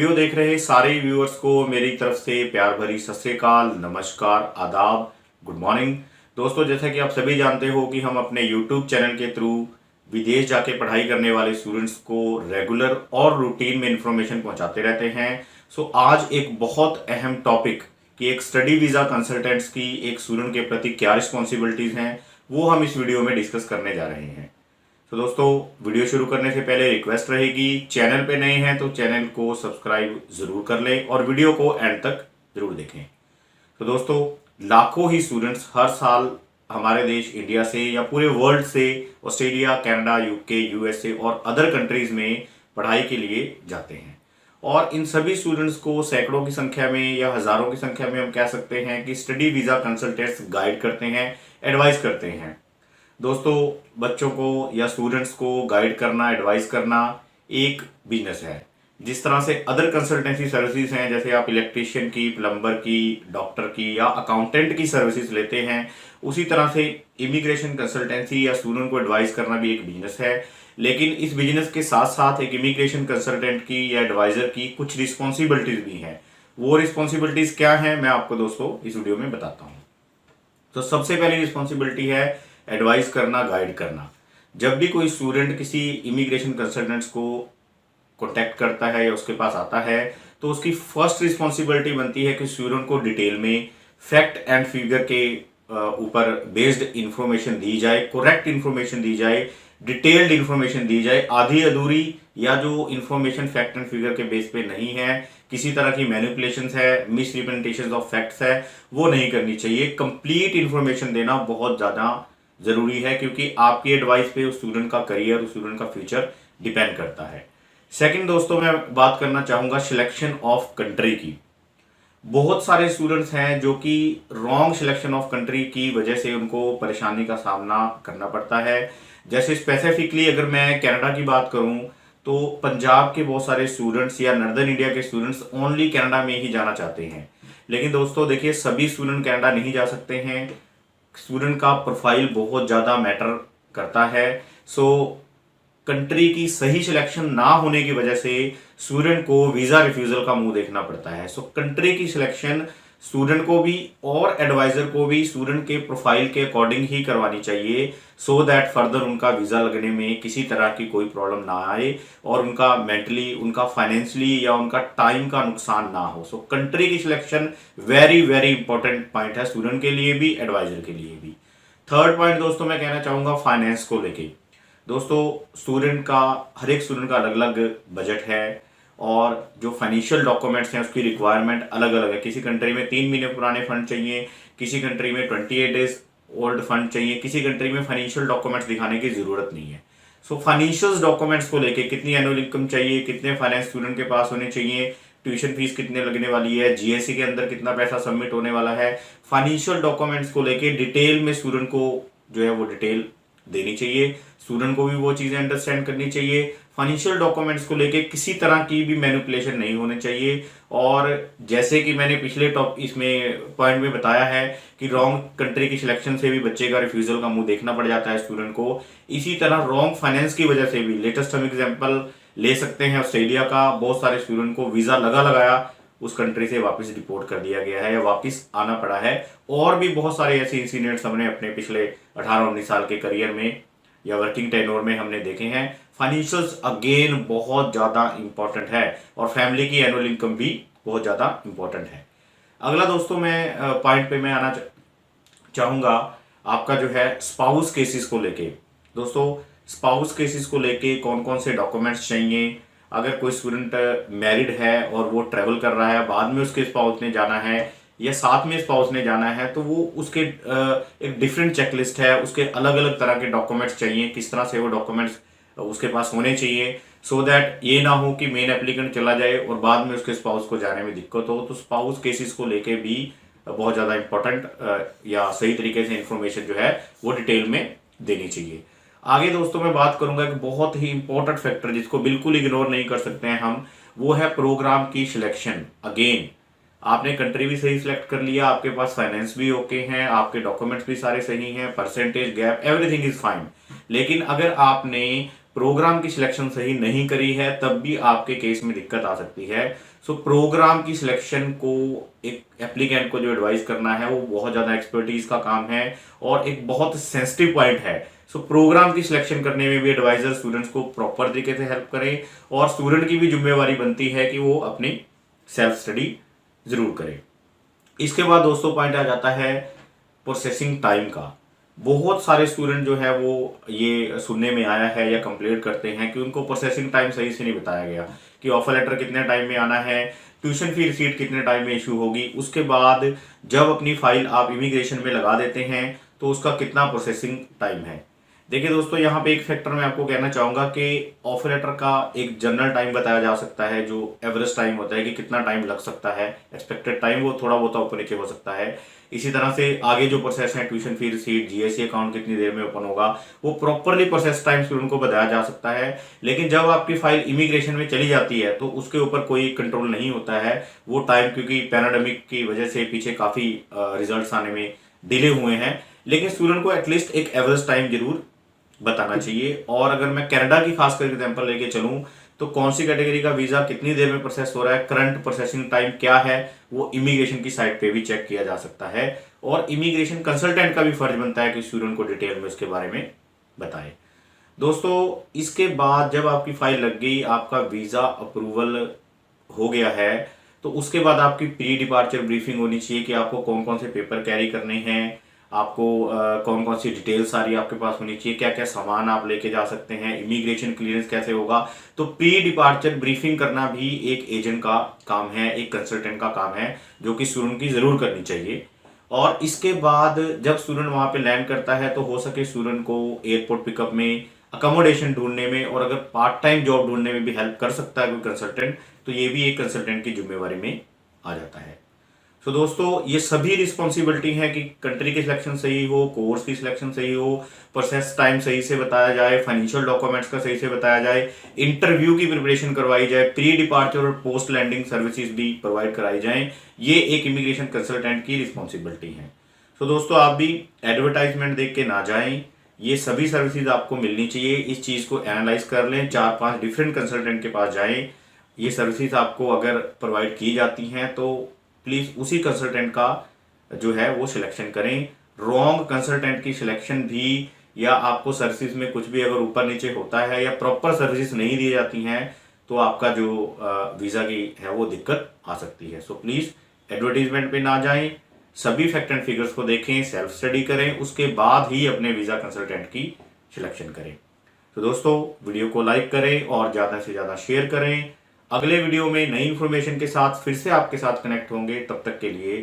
Video देख रहे सारे व्यूअर्स को मेरी तरफ से प्यार भरी सत श्री अकाल, नमस्कार, आदाब, गुड मॉर्निंग। दोस्तों, जैसा कि आप सभी जानते हो कि हम अपने यूट्यूब चैनल के थ्रू विदेश जाके पढ़ाई करने वाले स्टूडेंट्स को रेगुलर और रूटीन में इंफॉर्मेशन पहुंचाते रहते हैं। सो आज एक बहुत अहम टॉपिक कि एक स्टडी वीज़ा कंसल्टेंट्स की एक स्टूडेंट के प्रति क्या रिस्पॉन्सिबिलिटीज़ हैं, वो हम इस वीडियो में डिस्कस करने जा रहे हैं। तो दोस्तों, वीडियो शुरू करने से पहले रिक्वेस्ट रहेगी, चैनल पे नए हैं तो चैनल को सब्सक्राइब जरूर कर लें और वीडियो को एंड तक जरूर देखें। तो दोस्तों, लाखों ही स्टूडेंट्स हर साल हमारे देश इंडिया से या पूरे वर्ल्ड से ऑस्ट्रेलिया, कनाडा, यूके, यूएसए और अदर कंट्रीज में पढ़ाई के लिए जाते हैं। और इन सभी स्टूडेंट्स को सैकड़ों की संख्या में या हज़ारों की संख्या में हम कह सकते हैं कि स्टडी वीज़ा कंसल्टेंट्स गाइड करते हैं, एडवाइस करते हैं। दोस्तों, बच्चों को या स्टूडेंट्स को गाइड करना, एडवाइस करना एक बिजनेस है। जिस तरह से अदर कंसल्टेंसी सर्विसेज हैं, जैसे आप इलेक्ट्रीशियन की, प्लम्बर की, डॉक्टर की या अकाउंटेंट की सर्विसेज लेते हैं, उसी तरह से इमिग्रेशन कंसल्टेंसी या स्टूडेंट को एडवाइस करना भी एक बिजनेस है। लेकिन इस बिजनेस के साथ साथ एक इमिग्रेशन कंसल्टेंट की या एडवाइजर की कुछ रिस्पॉन्सिबिलिटीज भी हैं। वो रिस्पॉन्सिबिलिटीज क्या हैं, मैं आपको दोस्तों इस वीडियो में बताता हूँ। तो सबसे पहली रिस्पॉन्सिबिलिटी है एडवाइस करना, गाइड करना। जब भी कोई स्टूडेंट किसी इमिग्रेशन कंसल्टेंट्स को कॉन्टैक्ट करता है या उसके पास आता है, तो उसकी फर्स्ट रिस्पॉन्सिबिलिटी बनती है कि स्टूडेंट को डिटेल में फैक्ट एंड फिगर के ऊपर बेस्ड इंफॉर्मेशन दी जाए, करेक्ट इंफॉर्मेशन दी जाए, डिटेल्ड इंफॉर्मेशन दी जाए। आधी अधूरी या जो इंफॉर्मेशन फैक्ट एंड फिगर के बेस पे नहीं है, किसी तरह की मैनिपुलेशंस है, मिस रिप्रेजेंटेशन ऑफ फैक्ट्स है, वो नहीं करनी चाहिए। कंप्लीट इंफॉर्मेशन देना बहुत ज़्यादा ज़रूरी है, क्योंकि आपकी एडवाइस पे उस स्टूडेंट का करियर, उस स्टूडेंट का फ्यूचर डिपेंड करता है। सेकंड दोस्तों, मैं बात करना चाहूँगा सिलेक्शन ऑफ कंट्री की। बहुत सारे स्टूडेंट्स हैं जो कि रॉन्ग सिलेक्शन ऑफ कंट्री की वजह से उनको परेशानी का सामना करना पड़ता है। जैसे स्पेसिफिकली अगर मैं कनाडा की बात करूं, तो पंजाब के बहुत सारे स्टूडेंट्स या नॉर्दर्न इंडिया के स्टूडेंट्स ओनली कनाडा में ही जाना चाहते हैं। लेकिन दोस्तों देखिए, सभी स्टूडेंट कनाडा नहीं जा सकते हैं। स्टूडेंट का प्रोफाइल बहुत ज़्यादा मैटर करता है। सो कंट्री की सही सिलेक्शन ना होने की वजह से स्टूडेंट को वीज़ा रिफ्यूज़ल का मुंह देखना पड़ता है। सो कंट्री की सिलेक्शन स्टूडेंट को भी और एडवाइज़र को भी स्टूडेंट के प्रोफाइल के अकॉर्डिंग ही करवानी चाहिए, सो दैट फर्दर उनका वीज़ा लगने में किसी तरह की कोई प्रॉब्लम ना आए और उनका मेंटली, उनका फाइनेंशियली या उनका टाइम का नुकसान ना हो। सो कंट्री की selection very very important point है, स्टूडेंट के लिए भी, एडवाइज़र के लिए भी। थर्ड पॉइंट दोस्तों मैं कहना चाहूँगा फाइनेंस को लेके। दोस्तों, स्टूडेंट का, हर एक स्टूडेंट का अलग अलग बजट है और जो फाइनेंशियल डॉक्यूमेंट्स हैं उसकी रिक्वायरमेंट अलग अलग है। किसी कंट्री में 3 महीने पुराने फंड चाहिए, किसी कंट्री में 28 डेज ओल्ड फंड चाहिए, किसी कंट्री में फाइनेंशियल डॉक्यूमेंट्स दिखाने की ज़रूरत नहीं है। सो फाइनेंशियल डॉक्यूमेंट्स को लेके कितनी एनुअल इनकम चाहिए, कितने फाइनेंस स्टूडेंट के पास होने चाहिए, ट्यूशन फीस कितने लगने वाली है, जीएससी के अंदर कितना पैसा सबमिट होने वाला है, फाइनेंशियल डॉक्यूमेंट्स को लेके डिटेल में स्टूडेंट को जो है वो डिटेल देनी चाहिए। स्टूडेंट को भी वो चीज़ें अंडरस्टैंड करनी चाहिए। फाइनेंशियल डॉक्यूमेंट्स को लेके किसी तरह की भी मैनिपुलेशन नहीं होने चाहिए। और जैसे कि मैंने पिछले इसमें पॉइंट में बताया है कि रॉन्ग कंट्री की सिलेक्शन से भी बच्चे का रिफ्यूज़ल का मुंह देखना पड़ जाता है स्टूडेंट को। इसी तरह रॉन्ग फाइनेंस की वजह से भी, लेटेस्ट हम एग्जाम्पल ले सकते हैं ऑस्ट्रेलिया का, बहुत सारे स्टूडेंट को वीज़ा लगाया उस कंट्री से वापस डिपोर्ट कर दिया गया है या वापस आना पड़ा है। और भी बहुत सारे ऐसे इंसिडेंट्स हमने अपने पिछले 18-19 साल के करियर में या वर्किंग टेन्योर में हमने देखे हैं। फाइनेंशियल्स अगेन बहुत ज़्यादा इंपॉर्टेंट है और फैमिली की एनुअल इनकम भी बहुत ज़्यादा इंपॉर्टेंट है। अगला दोस्तों मैं पॉइंट पे मैं आना चाहूँगा आपका जो है स्पाउस केसेस को लेके। दोस्तों, स्पाउस केसेस को लेके कौन कौन से डॉक्यूमेंट्स चाहिए। अगर कोई स्टूडेंट मैरिड है और वो ट्रैवल कर रहा है, बाद में उसके स्पाउस ने जाना है या साथ में स्पाउस ने जाना है, तो वो उसके एक डिफरेंट चेकलिस्ट है, उसके अलग अलग तरह के डॉक्यूमेंट्स चाहिए, किस तरह से वो डॉक्यूमेंट्स उसके पास होने चाहिए, सो दैट ये ना हो कि मेन एप्लीकेंट चला जाए और बाद में उसके स्पाउस को जाने में दिक्कत हो। तो स्पाउस केसेस को लेके भी बहुत ज़्यादा इंपॉर्टेंट या सही तरीके से इंफॉर्मेशन जो है वो डिटेल में देनी चाहिए। आगे दोस्तों मैं बात करूंगा कि बहुत ही इंपॉर्टेंट फैक्टर जिसको बिल्कुल इग्नोर नहीं कर सकते हैं हम, वो है प्रोग्राम की सिलेक्शन। अगेन, आपने कंट्री भी सही सिलेक्ट कर लिया, आपके पास फाइनेंस भी ओके हैं, आपके डॉक्यूमेंट्स भी सारे सही हैं, percentage, gap, everything is fine. लेकिन अगर आपने प्रोग्राम की सिलेक्शन सही नहीं करी है तब भी आपके केस में दिक्कत आ सकती है। सो प्रोग्राम की सिलेक्शन को एक एप्लीकेंट को जो एडवाइस करना है वो बहुत ज़्यादा एक्सपर्टीज का काम है और एक बहुत सेंसिटिव पॉइंट है। सो प्रोग्राम की सिलेक्शन करने में भी एडवाइजर स्टूडेंट्स को प्रॉपर तरीके से हेल्प करे और स्टूडेंट की भी जिम्मेवारी बनती है कि वो अपनी सेल्फ स्टडी जरूर करे। इसके बाद दोस्तों पॉइंट आ जाता है प्रोसेसिंग टाइम का। बहुत सारे स्टूडेंट जो है वो ये सुनने में आया है या कंप्लेंट करते हैं कि उनको प्रोसेसिंग टाइम सही से नहीं बताया गया कि ऑफर लेटर कितने टाइम में आना है, ट्यूशन फी रिसीट कितने टाइम में इशू होगी, उसके बाद जब अपनी फाइल आप इमिग्रेशन में लगा देते हैं तो उसका कितना प्रोसेसिंग टाइम है। देखिए दोस्तों, यहाँ पे एक फैक्टर मैं आपको कहना चाहूंगा कि ऑफर लेटर का एक जनरल टाइम बताया जा सकता है जो एवरेज टाइम होता है कि कितना टाइम लग सकता है, एक्सपेक्टेड टाइम वो थोड़ा बहुत ऊपर नीचे हो सकता है। इसी तरह से आगे जो प्रोसेस है, tuition fee receipt, GSC account कितनी देर में ओपन होगा, वो प्रॉपरली प्रोसेस टाइम स्टूडेंट को बताया जा सकता है। लेकिन जब आपकी फाइल इमिग्रेशन में चली जाती है तो उसके ऊपर कोई कंट्रोल नहीं होता है। वो टाइम क्योंकि पैराडेमिक की वजह से पीछे काफी रिजल्ट आने में डिले हुए हैं, लेकिन स्टूडेंट को एटलीस्ट एक एवरेज टाइम जरूर बताना चाहिए। और अगर मैं कनाडा की खासकर एग्जांपल लेके चलूं तो कौन सी कैटेगरी का वीजा कितनी देर में प्रोसेस हो रहा है, करंट प्रोसेसिंग टाइम क्या है, वो इमिग्रेशन की साइट पे भी चेक किया जा सकता है। और इमिग्रेशन कंसल्टेंट का भी फर्ज बनता है कि स्टूडेंट को डिटेल में उसके बारे में बताए। दोस्तों, इसके बाद जब आपकी फाइल लग गई, आपका वीजा अप्रूवल हो गया है, तो उसके बाद आपकी प्री डिपार्चर ब्रीफिंग होनी चाहिए कि आपको कौन कौन से पेपर कैरी करने हैं, आपको कौन कौन सी डिटेल्स सारी आपके पास होनी चाहिए, क्या क्या सामान आप लेके जा सकते हैं, इमिग्रेशन क्लियरेंस कैसे होगा। तो प्री डिपार्चर ब्रीफिंग करना भी एक एजेंट का काम है, एक कंसल्टेंट का काम है, जो कि स्टूडेंट की जरूर करनी चाहिए। और इसके बाद जब स्टूडेंट वहां पे लैंड करता है तो हो सके स्टूडेंट को एयरपोर्ट पिकअप में, अकोमोडेशन ढूंढने में और अगर पार्ट टाइम जॉब ढूंढने में भी हेल्प कर सकता है कोई कंसल्टेंट, तो ये भी एक कंसल्टेंट की जिम्मेवारी में आ जाता है। तो दोस्तों, ये सभी रिस्पॉन्सिबिलिटी है कि कंट्री की सिलेक्शन सही हो, कोर्स की सिलेक्शन सही हो, प्रोसेस टाइम सही से बताया जाए, फाइनेंशियल डॉक्यूमेंट्स का सही से बताया जाए, इंटरव्यू की प्रिपरेशन करवाई जाए, प्री डिपार्चर और पोस्ट लैंडिंग सर्विसेज भी प्रोवाइड कराई जाए। ये एक इमिग्रेशन कंसल्टेंट की रिस्पॉन्सिबिलिटी है। तो दोस्तों, आप भी एडवर्टाइजमेंट देख के ना जाएं, ये सभी सर्विसेज आपको मिलनी चाहिए। इस चीज़ को एनालाइज कर लें, 4-5 डिफरेंट कंसल्टेंट के पास जाएं। ये सर्विसेज आपको अगर प्रोवाइड की जाती हैं तो प्लीज़ उसी कंसल्टेंट का जो है वो सिलेक्शन करें। रॉन्ग कंसल्टेंट की सिलेक्शन भी, या आपको सर्विसेज में कुछ भी अगर ऊपर नीचे होता है या प्रॉपर सर्विसेज नहीं दी जाती हैं तो आपका जो वीज़ा की है वो दिक्कत आ सकती है। सो प्लीज़ एडवर्टीजमेंट पे ना जाएं, सभी फैक्ट एंड फिगर्स को देखें, सेल्फ स्टडी करें, उसके बाद ही अपने वीज़ा कंसल्टेंट की सिलेक्शन करें। तो दोस्तों, वीडियो को लाइक करें और ज़्यादा से ज़्यादा शेयर करें। अगले वीडियो में नई इन्फॉर्मेशन के साथ फिर से आपके साथ कनेक्ट होंगे। तब तक के लिए